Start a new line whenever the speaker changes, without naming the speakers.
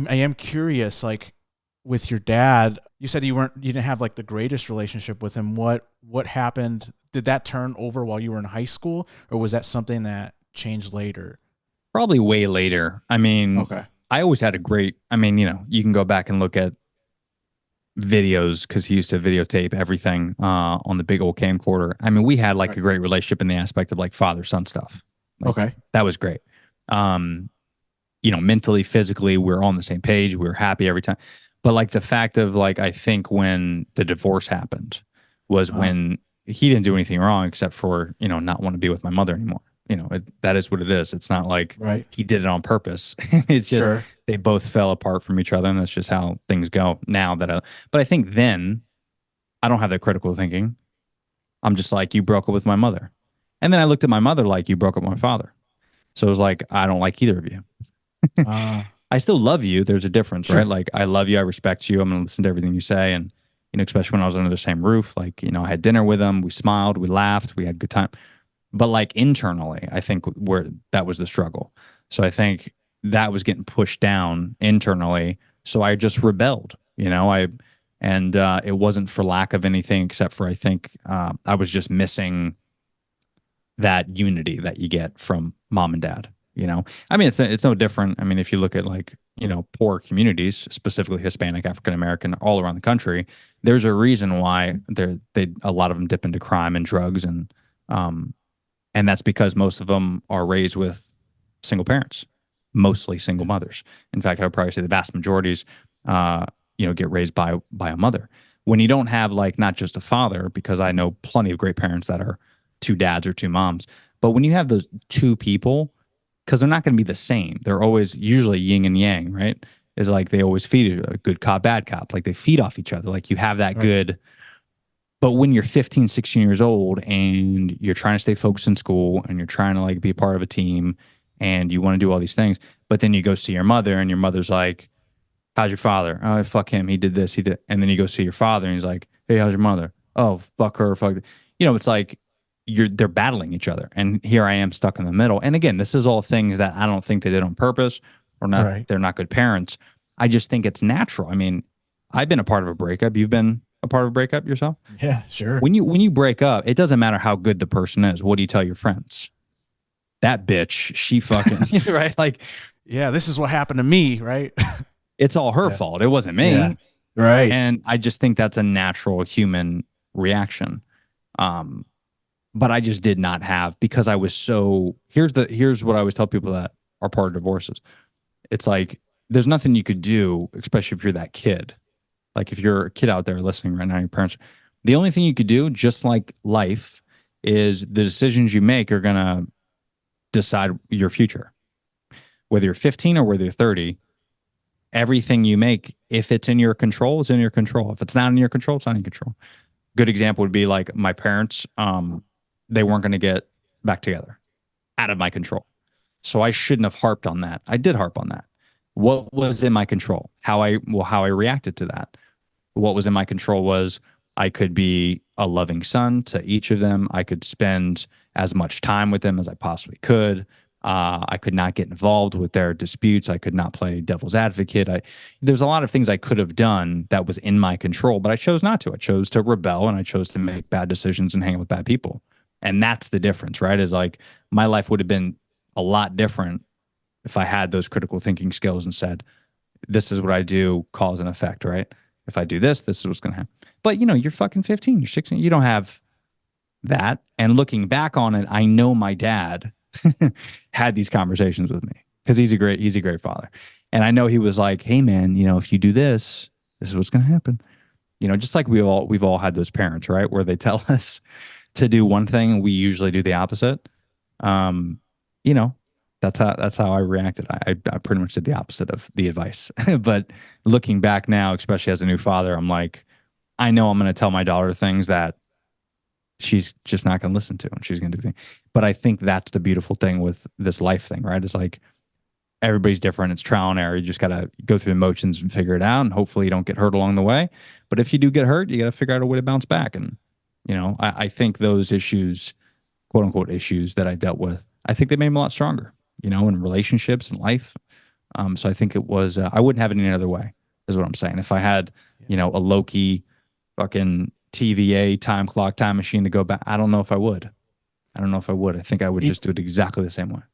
I am curious, like with your dad, you said you didn't have like the greatest relationship with him. What happened? Did that turn over while you were in high school, or was that something that changed later?
Probably way later. I mean,
Okay.
I always had a great, I mean, you can go back and look at videos because he used to videotape everything on the big old camcorder. I mean, we had like
Right.
a great relationship in the aspect of like father son stuff. Like
Okay.
that was great. Um, Mentally, physically, we are on the same page. We were happy every time. But like the fact of like, I think when the divorce happened was
Uh,
when he didn't do anything wrong except for, not want to be with my mother anymore. That is what it is. It's not like
right.
he did it on purpose. It's just
Sure.
they both fell apart from each other. And that's just how things go now but I think then I don't have that critical thinking. I'm just like, you broke up with my mother. And then I looked at my mother like, you broke up with my father. So it was like, I don't like either of you.
Uh,
I still love you. There's a difference, right?
sure.
Like I love you. I respect you. I'm going to listen to everything you say. And, especially when I was under the same roof, like, I had dinner with him. We smiled, we laughed, we had a good time. But like internally, I think where that was the struggle. So I think that was getting pushed down internally. So I just rebelled, and it wasn't for lack of anything except for I think I was just missing that unity that you get from mom and dad. I mean, it's no different. I mean, if you look at like poor communities, specifically Hispanic, African American, all around the country, there's a reason why they a lot of them dip into crime and drugs, um, and that's because most of them are raised with single parents, mostly single mothers. In fact, I would probably say the vast majorities, get raised by a mother. When you don't have like not just a father, because I know plenty of great parents that are two dads or two moms, but when you have those two people, because they're not going to be the same, they're always usually yin and yang, right? Is like they always feed a good cop, bad cop, like they feed off each other. Like you have that
Right.
good. But when you're 15, 16 years old and you're trying to stay focused in school and you're trying to like be a part of a team and you want to do all these things, but then you go see your mother and your mother's like, how's your father? Oh, fuck him. He did this. He did. And then you go see your father and he's like, hey, how's your mother? Oh, fuck her. Fuck. It's like they're battling each other. And here I am stuck in the middle. And again, this is all things that I don't think they did on purpose or not.
Right.
They're not good parents. I just think it's natural. I mean, I've been a part of a breakup. You've been a part of a breakup yourself?
Yeah. Sure.
When you break up, it doesn't matter how good the person is. What do you tell your friends? That bitch, she fucking right. Like
Yeah. This is what happened to me. Right.
it's all her
Yeah.
fault. It wasn't
Yeah.
me.
Right.
And I just think that's a natural human reaction. Um, but I just did not have because I was so here's what I always tell people that are part of divorces. It's like there's nothing you could do, especially if you're that kid. Like if you're a kid out there listening right now, your parents, the only thing you could do, just like life, is the decisions you make are gonna decide your future. Whether you're 15 or whether you're 30, everything you make, if it's in your control, it's in your control. If it's not in your control, it's not in your control. Good example would be like my parents, they weren't going to get back together, out of my control. So I shouldn't have harped on that. I did harp on that. What was in my control? How I reacted to that. What was in my control was I could be a loving son to each of them. I could spend as much time with them as I possibly could. I could not get involved with their disputes. I could not play devil's advocate. There's a lot of things I could have done that was in my control, but I chose not to. I chose to rebel and I chose to make bad decisions and hang out with bad people. And that's the difference, right? Is like my life would have been a lot different if I had those critical thinking skills and said, this is what I do, cause and effect, right? If I do this, this is what's going to happen. But you're fucking 15, you're 16, you don't have that. And looking back on it, I know my dad had these conversations with me because he's a great father. And I know he was like, hey man, if you do this, this is what's going to happen. Just like we've all had those parents, right? Where they tell us to do one thing and we usually do the opposite. Um, you know, that's how I reacted. I pretty much did the opposite of the advice. But looking back now, especially as a new father, I'm like, I know I'm going to tell my daughter things that she's just not going to listen to, and she's going to do things. But I think that's the beautiful thing with this life thing, right? It's like everybody's different. It's trial and error. You just got to go through the motions and figure it out, and hopefully you don't get hurt along the way. But if you do get hurt, you got to figure out a way to bounce back. And I think those issues, quote unquote issues that I dealt with, I think they made me a lot stronger. In relationships and life. So I think it was, I wouldn't have it any other way, is what I'm saying. If I had, you know, a Loki fucking TVA time clock, time machine to go back, I don't know if I would. I don't know if I would. I think I would
You,
just do it exactly the same way.